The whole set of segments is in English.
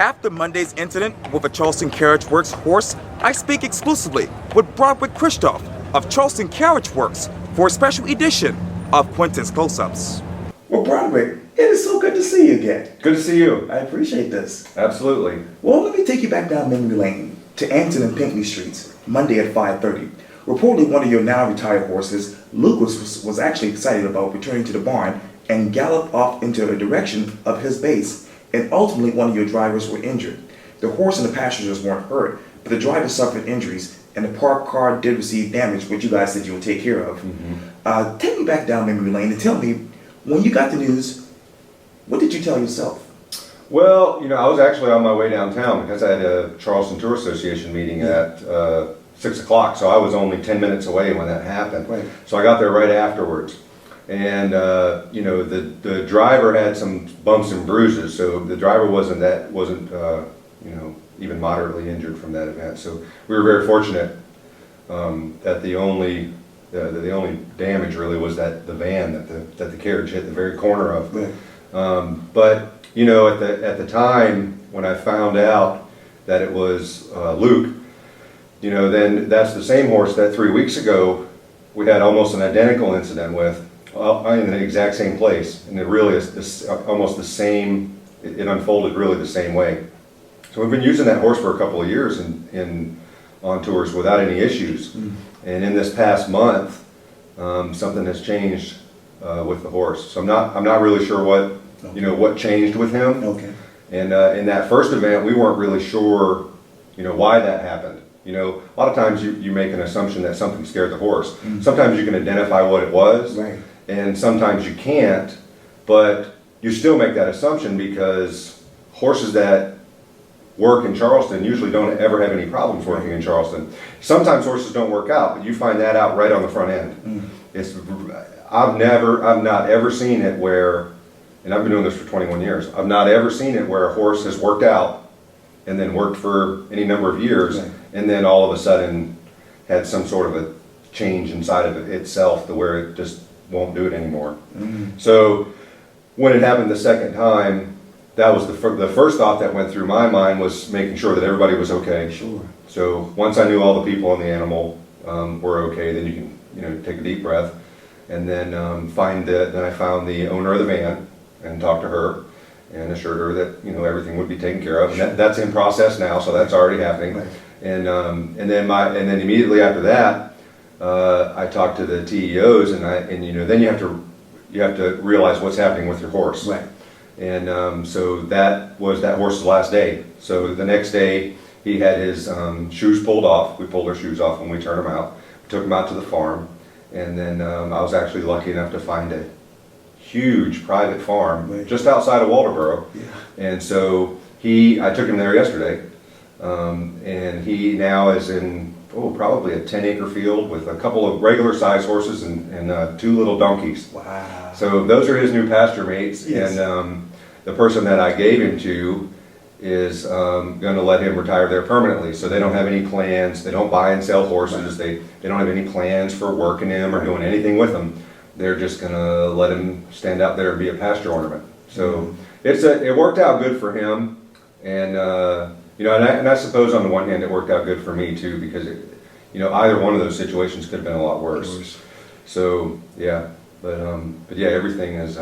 After Monday's incident with a Charleston Carriage Works horse, I speak exclusively with Broderick Christoff of Charleston Carriage Works for a special edition of Quintin's Close-Ups. Well, Broderick, it is so good to see you again. Good to see you. I appreciate this. Absolutely. Well, let me take you back down memory lane to Anson and Pinckney Streets, Monday at 5:30. Reportedly, one of your now retired horses, Luke, was actually excited about returning to the barn and galloped off into a direction of his base, and ultimately one of your drivers were injured. The horse and the passengers weren't hurt, but the driver suffered injuries, and the parked car did receive damage, which you guys said you would take care of. Mm-hmm. Take me back down memory lane and tell me, when you got the news, what did you tell yourself? Well, I was actually on my way downtown because I had a Charleston Tour Association meeting at 6 o'clock, so I was only 10 minutes away when that happened. Right. So I got there right afterwards. And, the driver had some bumps and bruises, so the driver wasn't even moderately injured from that event. So we were very fortunate that the only damage really was that the van that the carriage hit the very corner of. Right. But at the time when I found out that it was Luke, then that's the same horse that 3 weeks ago we had almost an identical incident with, in the exact same place, and it really is almost the same. It unfolded really the same way. So we've been using that horse for a couple of years on tours without any issues. And in this past month, something has changed with the horse. So I'm not really sure what changed with him. Okay. And in that first event, we weren't really sure, why that happened. A lot of times you make an assumption that something scared the horse. Sometimes you can identify what it was, Right. and sometimes you can't, but you still make that assumption because horses that work in Charleston usually don't ever have any problems working in Charleston. Sometimes horses don't work out, but you find that out right on the front end. I've not ever seen it where, and I've been doing this for 21 years, I've not ever seen it where a horse has worked out and then worked for any number of years, right, and then all of a sudden had some sort of a change inside of itself to where it just won't do it anymore. So when it happened the second time, that was the first thought that went through my mind was making sure that everybody was okay. Sure. So once I knew all the people and the animal were okay, then you can take a deep breath, and then then I found the owner of the van and talked to her and assured her that everything would be taken care of, and that's in process now, so that's already happening. Right. And then immediately after that, I talked to the TEOs, and then you have to realize what's happening with your horse. Right. And so that was that horse's last day. So the next day he had his shoes pulled off. We pulled our shoes off when we turned him out. We took him out to the farm, and then I was actually lucky enough to find a huge private farm, right, just outside of Walterboro. Yeah. And so I took him there yesterday, and he now is in probably a 10-acre field with a couple of regular size horses and 2 little donkeys. Wow. So those are his new pasture mates. Yes. And the person that I gave him to is going to let him retire there permanently. So they don't have any plans. They don't buy and sell horses. Right. They don't have any plans for working him or doing anything with them. They're just going to let him stand out there and be a pasture ornament. So it worked out good for him, and and I suppose on the one hand it worked out good for me too, because either one of those situations could have been a lot worse. So yeah, but yeah, everything is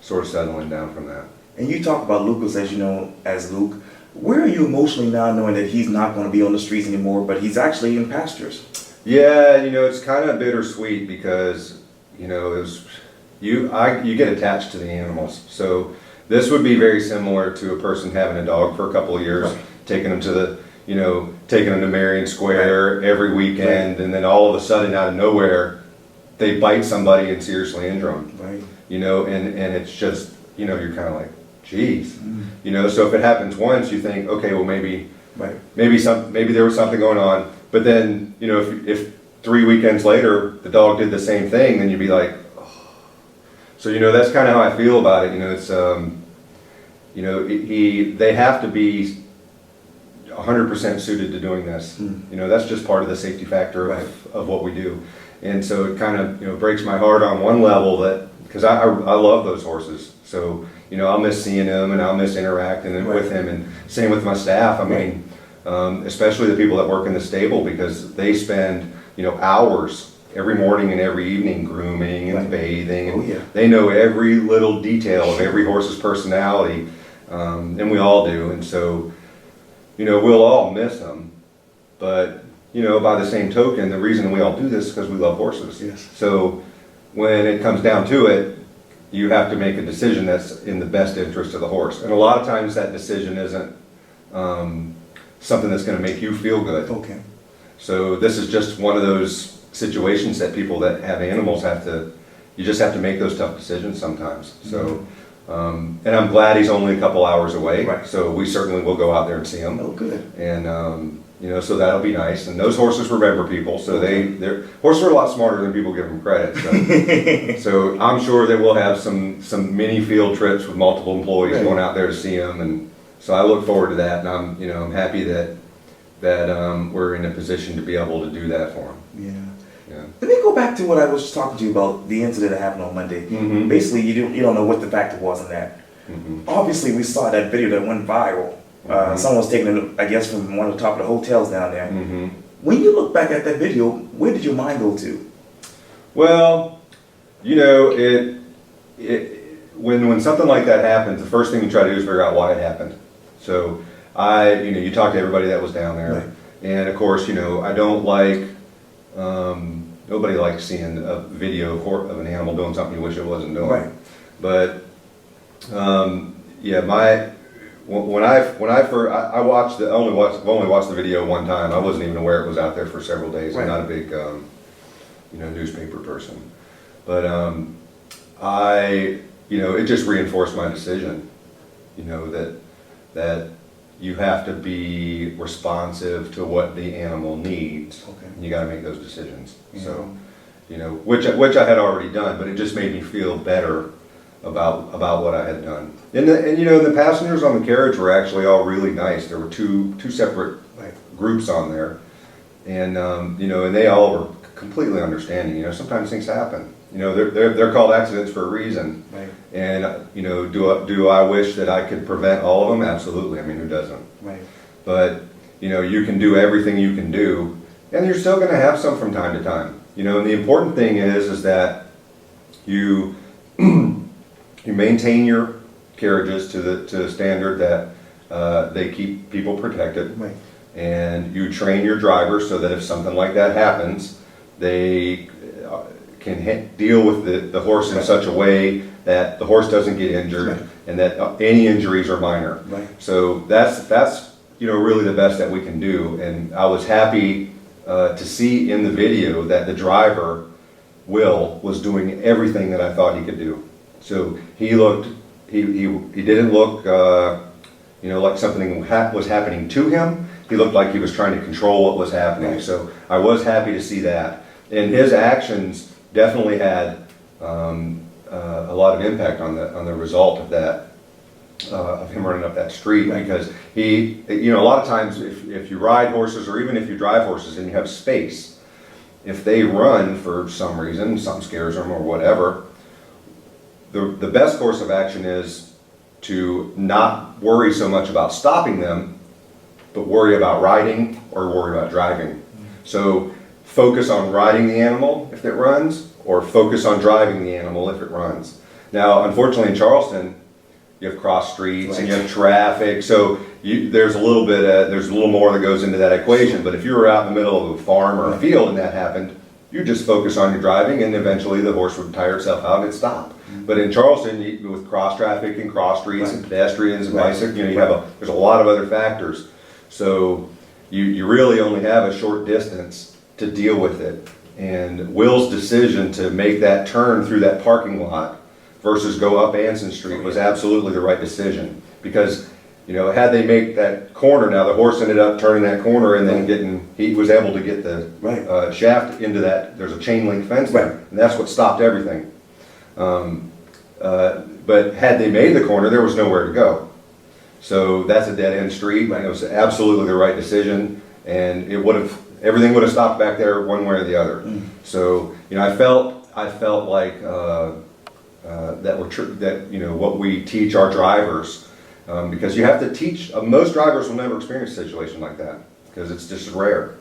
sort of settling down from that. And you talk about Lucas as Luke. Where are you emotionally now, knowing that he's not going to be on the streets anymore, but he's actually in pastures? Yeah, it's kind of bittersweet because you get attached to the animals. So this would be very similar to a person having a dog for a couple of years, right, taking them to taking them to Marion Square, right, every weekend, right, and then all of a sudden out of nowhere they bite somebody and seriously injure them. Right. And it's just you're kind of like, geez. So if it happens once, you think, okay, well maybe there was something going on. But then if 3 weekends later the dog did the same thing, then you'd be like, oh. So that's kind of how I feel about it. It's they have to be 100% suited to doing this. That's just part of the safety factor, right, of what we do. And so it kind of breaks my heart on one level, that because I love those horses. So I'll miss seeing him and I'll miss interacting with him, and same with my staff. I mean, especially the people that work in the stable, because they spend, hours every morning and every evening grooming and bathing. And they know every little detail of every horse's personality, and we all do. And so, we'll all miss them. But, by the same token, the reason we all do this is because we love horses. Yes. So when it comes down to it, you have to make a decision that's in the best interest of the horse. And a lot of times that decision isn't something that's going to make you feel good. Okay. So this is just one of those situations that people that have animals you just have to make those tough decisions sometimes. So, and I'm glad he's only a couple hours away. Right. So we certainly will go out there and see him. Oh, good. And, so that'll be nice. And those horses remember people, so they're horses are a lot smarter than people give them credit. So, so I'm sure that we'll have some mini field trips with multiple employees going out there to see them. And so I look forward to that. And I'm happy that we're in a position to be able to do that for them. Yeah. Let me go back to what I was just talking to you about, the incident that happened on Monday. Basically, you don't know what the factor was in that. Obviously, we saw that video that went viral. Someone was taking it, I guess, from one of the top of the hotels down there. When you look back at that video, where did your mind go to? Well, when something like that happens, the first thing you try to do is figure out why it happened. So you talk to everybody that was down there, and of course, I don't like. Nobody likes seeing a video of an animal doing something you wish it wasn't doing. Right. But when I first I've only watched the video one time. I wasn't even aware it was out there for several days. I'm not a big newspaper person, but it just reinforced my decision. That you have to be responsive to what the animal needs. Okay. And you got to make those decisions. So, which I had already done, but it just made me feel better about what I had done. And the passengers on the carriage were actually all really nice. There were two separate groups on there, and and they all were completely understanding. Sometimes things happen. They're called accidents for a reason. Right. And do I wish that I could prevent all of them? Absolutely. I mean, who doesn't? Right. But you can do everything you can do, and you're still going to have some from time to time. And the important thing is that you you maintain your carriages to the standard that they keep people protected. Right. And you train your drivers so that if something like that happens, they can deal with the horse in such a way that the horse doesn't get injured, and that any injuries are minor. Right. So that's really the best that we can do. And I was happy to see in the video that the driver, Will, was doing everything that I thought he could do. So he didn't look like something was happening to him. He looked like he was trying to control what was happening. So I was happy to see that. And his actions definitely had a lot of impact on the result of that, of him running up that street. Because he, a lot of times if you ride horses, or even if you drive horses and you have space, if they run for some reason, something scares them or whatever, the best course of action is to not worry so much about stopping them, but worry about riding or worry about driving. So focus on riding the animal if it runs, or focus on driving the animal if it runs. Now, unfortunately in Charleston, you have cross streets and you have traffic, so there's a little more that goes into that equation. But if you were out in the middle of a farm or a field and that happened, you just focus on your driving, and eventually the horse would tire itself out and it'd stop. But in Charleston, with cross traffic and cross streets and pedestrians and bicycles, there's a lot of other factors. So you really only have a short distance to deal with it. And Will's decision to make that turn through that parking lot versus go up Anson Street was absolutely the right decision. Because, had they make that corner, now the horse ended up turning that corner and then he was able to get the shaft into that. There's a chain link fence there, and that's what stopped everything. But had they made the corner, there was nowhere to go. So that's a dead end street, and it was absolutely the right decision, and everything would have stopped back there one way or the other. So I felt like what we teach our drivers, because you have to teach. Most drivers will never experience a situation like that because it's just rare,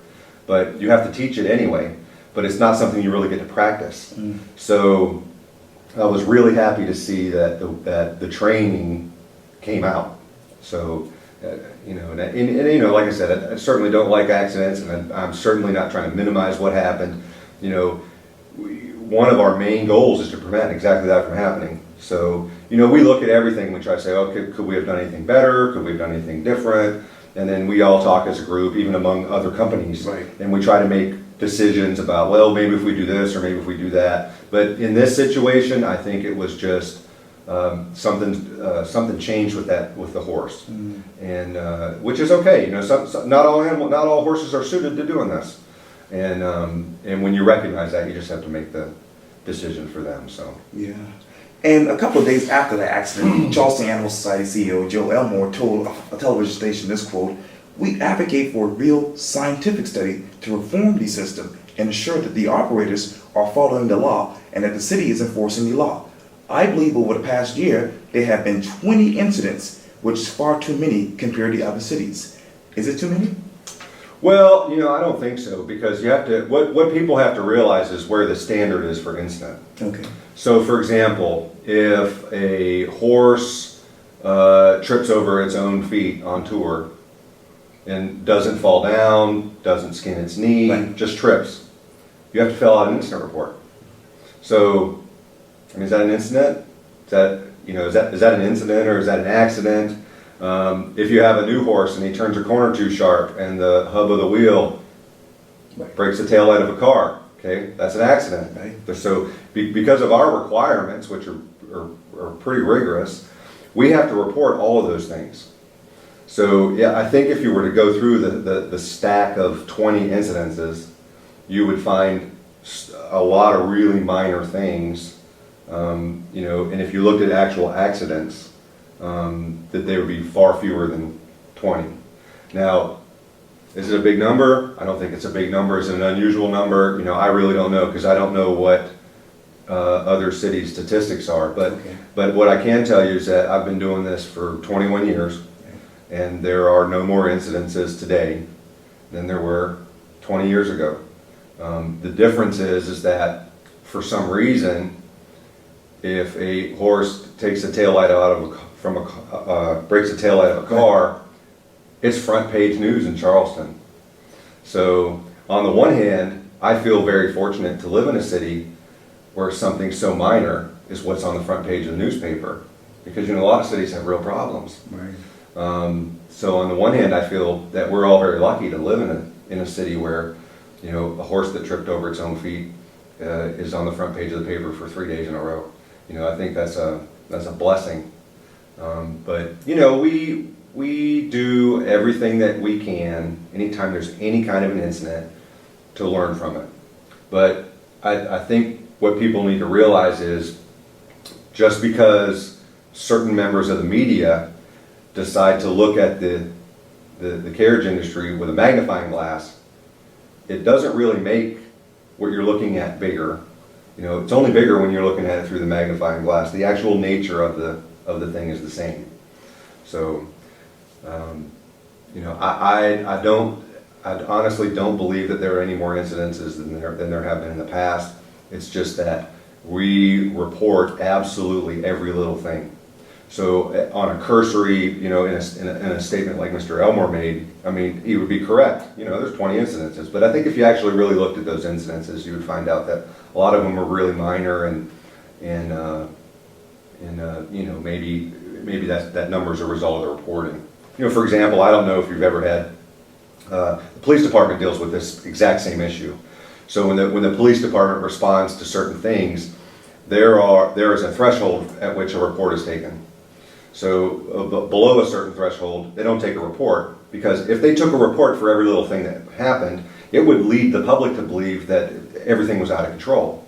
but you have to teach it anyway. But it's not something you really get to practice. So I was really happy to see that the training came out. So like I said, I certainly don't like accidents, and I'm certainly not trying to minimize what happened. One of our main goals is to prevent exactly that from happening. So, we look at everything. We try to say, okay, could we have done anything better? Could we have done anything different? And then we all talk as a group, even among other companies. Right. And we try to make decisions about, well, maybe if we do this or maybe if we do that. But in this situation, I think it was just something changed with the horse, and which is okay. Not all horses are suited to doing this. And when you recognize that, you just have to make the decision for them. So yeah. And a couple of days after the accident, Charleston Animal Society CEO Joe Elmore told a television station this quote: "We advocate for a real scientific study to reform the system and ensure that the operators are following the law and that the city is enforcing the law. I believe over the past year there have been 20 incidents, which is far too many compared to other cities." Is it too many? Well, I don't think so, because you have to. What people have to realize is where the standard is for incident. Okay. So, for example, if a horse trips over its own feet on tour and doesn't fall down, doesn't skin its knee, Right. just trips, you have to fill out an incident report. So, is that an incident? Is that an incident or is that an accident? If you have a new horse and he turns a corner too sharp and the hub of the wheel Right. breaks the taillight of a car, okay, that's an accident. Right. So because of our requirements, which are pretty rigorous, we have to report all of those things. So yeah, I think if you were to go through the stack of 20 incidences, you would find a lot of really minor things, and if you looked at actual accidents, that they would be far fewer than 20. Now, is it a big number? I don't think it's a big number. Is it an unusual number? I really don't know, because I don't know what other cities' statistics are. But what I can tell you is that I've been doing this for 21 years, and there are no more incidences today than there were 20 years ago. The difference is that for some reason, if a horse takes the taillight breaks the taillight of a car, it's front page news in Charleston. So on the one hand, I feel very fortunate to live in a city where something so minor is what's on the front page of the newspaper, because a lot of cities have real problems. Right. So on the one hand, I feel that we're all very lucky to live in a city where a horse that tripped over its own feet is on the front page of the paper for 3 days in a row. I think that's a blessing. But we do everything that we can anytime there's any kind of an incident to learn from it. But I think what people need to realize is, just because certain members of the media decide to look at the carriage industry with a magnifying glass, it doesn't really make what you're looking at bigger. It's only bigger when you're looking at it through the magnifying glass. The actual nature of the thing is the same. So, I honestly don't believe that there are any more incidences than there have been in the past. It's just that we report absolutely every little thing. So on a cursory, in a statement like Mr. Elmore made, he would be correct. There's 20 incidences, but I think if you actually really looked at those incidences, you would find out that a lot of them are really minor, and maybe that number is a result of the reporting. For example, I don't know if you've ever had the police department deals with this exact same issue. So when the police department responds to certain things, there is a threshold at which a report is taken. So below a certain threshold, they don't take a report, because if they took a report for every little thing that happened, it would lead the public to believe that everything was out of control.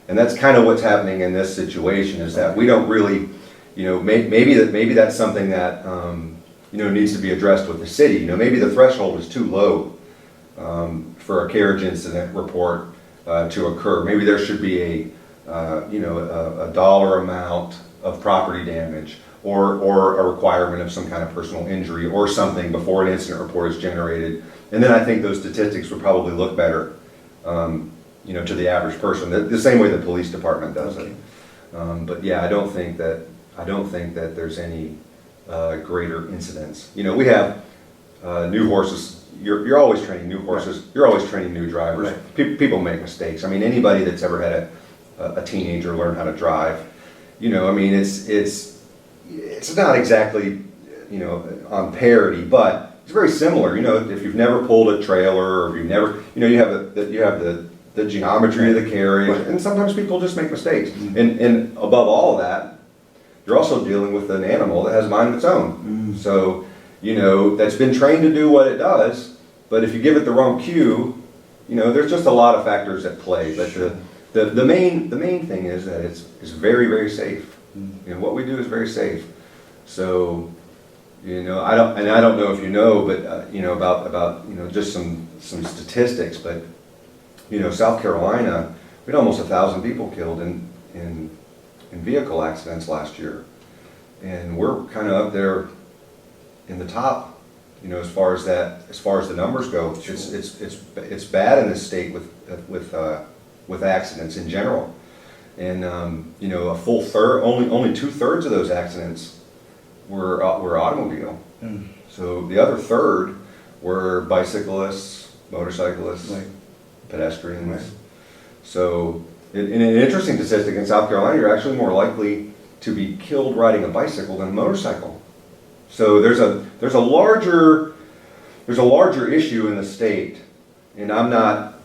And that's kind of what's happening in this situation, is that we don't really, maybe that's something that needs to be addressed with the city. Maybe the threshold is too low for a carriage incident report to occur. Maybe there should be a dollar amount of property damage, or a requirement of some kind of personal injury or something before an incident report is generated. And then I think those statistics would probably look better, to the average person, the same way the police department does it. But yeah, I don't think that there's any greater incidents. We have new horses. You're always training new horses. Right. You're always training new drivers. Right. People make mistakes. I mean, anybody that's ever had a teenager learn how to drive, it's not exactly, on parity, but it's very similar. If you've never pulled a trailer, or if you've never, you have the geometry of the carriage, right. And sometimes people just make mistakes. Mm-hmm. And above all of that, you're also dealing with an animal that has a mind of its own. Mm-hmm. So, that's been trained to do what it does, but if you give it the wrong cue, there's just a lot of factors at play. But sure. the main thing is that it's very, very safe. Mm-hmm. What we do is very safe. So, I don't know if you know, but about just some statistics. But South Carolina, we had almost 1,000 people killed in vehicle accidents last year, and we're kind of up there in the top. As far as the numbers go, sure. It's bad in this state with accidents in general. And a full third, only 2/3 of those accidents were automobile. Mm. So the other third were bicyclists, motorcyclists, right. Pedestrians. Right. So in an interesting statistic, in South Carolina, you're actually more likely to be killed riding a bicycle than a motorcycle. So there's a larger issue in the state, and I'm not,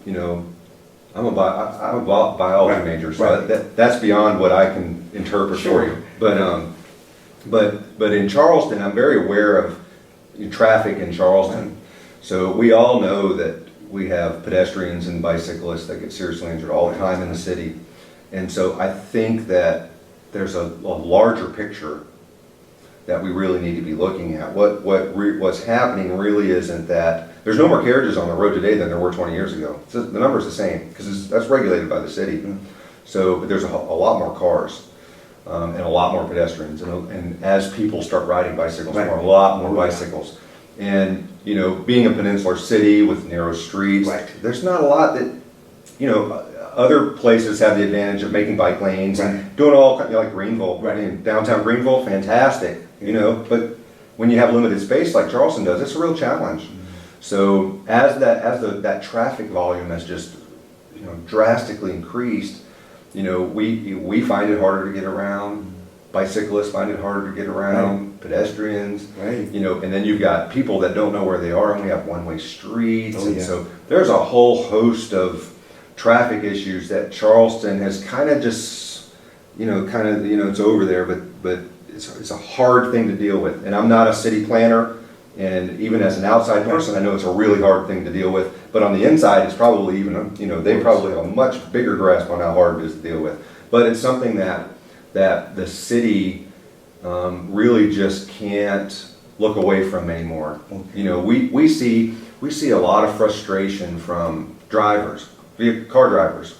I'm a biology major, so right. That's beyond what I can interpret sure. for you. But in Charleston, I'm very aware of traffic in Charleston. Right. So we all know that we have pedestrians and bicyclists that get seriously injured all the time in the city. And so I think that there's a larger picture that we really need to be looking at. What's happening really isn't that there's no more carriages on the road today than there were 20 years ago. So the number's the same because that's regulated by the city. Mm-hmm. So, but there's a lot more cars and a lot more pedestrians, and as people start riding bicycles, right. a lot more bicycles. And being a peninsular city with narrow streets, right. there's not a lot that other places have the advantage of making bike lanes right. and doing all like Greenville, right. I mean, downtown Greenville, fantastic. But when you have limited space like Charleston does, it's a real challenge. Mm-hmm. So as that traffic volume has just drastically increased, we find it harder to get around. Mm-hmm. Bicyclists find it harder to get around. Right. Pedestrians, right. And then you've got people that don't know where they are, and we have one-way streets, and so there's a whole host of traffic issues that Charleston has kind of just, it's over there, but it's a hard thing to deal with. And I'm not a city planner, and even as an outside person, I know it's a really hard thing to deal with. But on the inside, it's probably even, they probably have a much bigger grasp on how hard it is to deal with. But it's something that the city really just can't look away from anymore. Okay. We see a lot of frustration from drivers, car drivers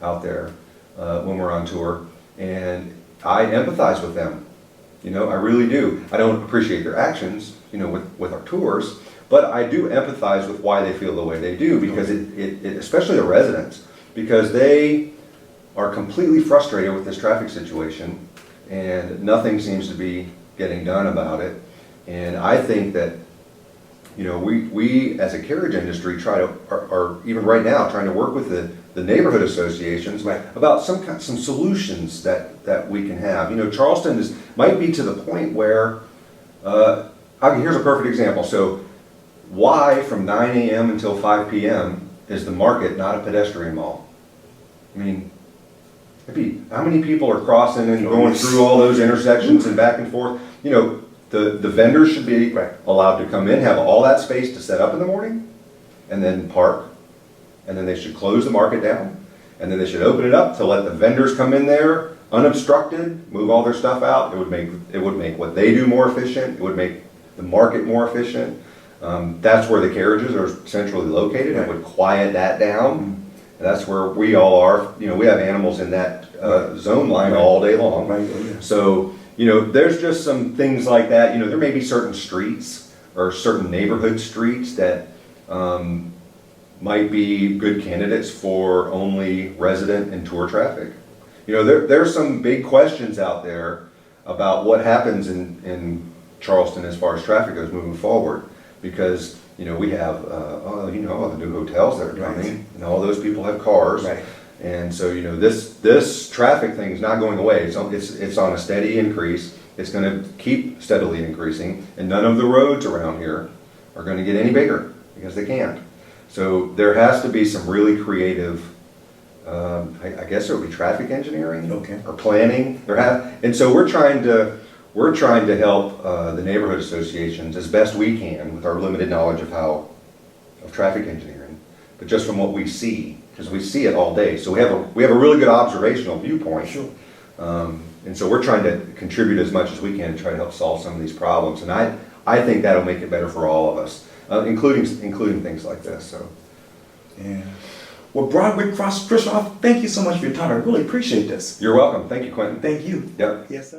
out there when we're on tour, and I empathize with them. I really do. I don't appreciate their actions, with our tours, but I do empathize with why they feel the way they do, because it especially the residents, because they are completely frustrated with this traffic situation, and nothing seems to be getting done about it. And I think that we as a carriage industry are even right now trying to work with the neighborhood associations right. about some solutions that we can have. Charleston might be to the point where here's a perfect example. So why from 9 a.m. until 5 p.m. is the market not a pedestrian mall? I mean, how many people are crossing and going through all those intersections and back and forth? The vendors should be right. allowed to come in, have all that space to set up in the morning, and then park, and then they should close the market down, and then they should open it up to let the vendors come in there unobstructed, move all their stuff out. It would make what they do more efficient. It would make the market more efficient. That's where the carriages are centrally located. Right. It would quiet that down. Mm-hmm. That's where we all are. You know, we have animals in that zone line all day long. Right, yeah. So, you know, there's just some things like that. You know, there may be certain streets or certain neighborhood streets that might be good candidates for only resident and tour traffic. You know, there's some big questions out there about what happens in Charleston as far as traffic goes moving forward, because you know we have all the new hotels that are coming, Right. and all those people have cars, Right. and so you know this traffic thing is not going away. It's on a steady increase. It's going to keep steadily increasing, and none of the roads around here are going to get any bigger because they can't. So there has to be some really creative. I guess it would be traffic engineering, Okay. or planning. And so we're trying to help the neighborhood associations as best we can with our limited knowledge of traffic engineering, but just from what we see, because we see it all day. So we have a really good observational viewpoint. Sure. And so we're trying to contribute as much as we can to try to help solve some of these problems. And I think that'll make it better for all of us, including things like this. So. Yeah. Well, Broderick Christoff, thank you so much for your time. I really appreciate this. You're welcome. Thank you, Quintin. Thank you. Yep. Yes, sir.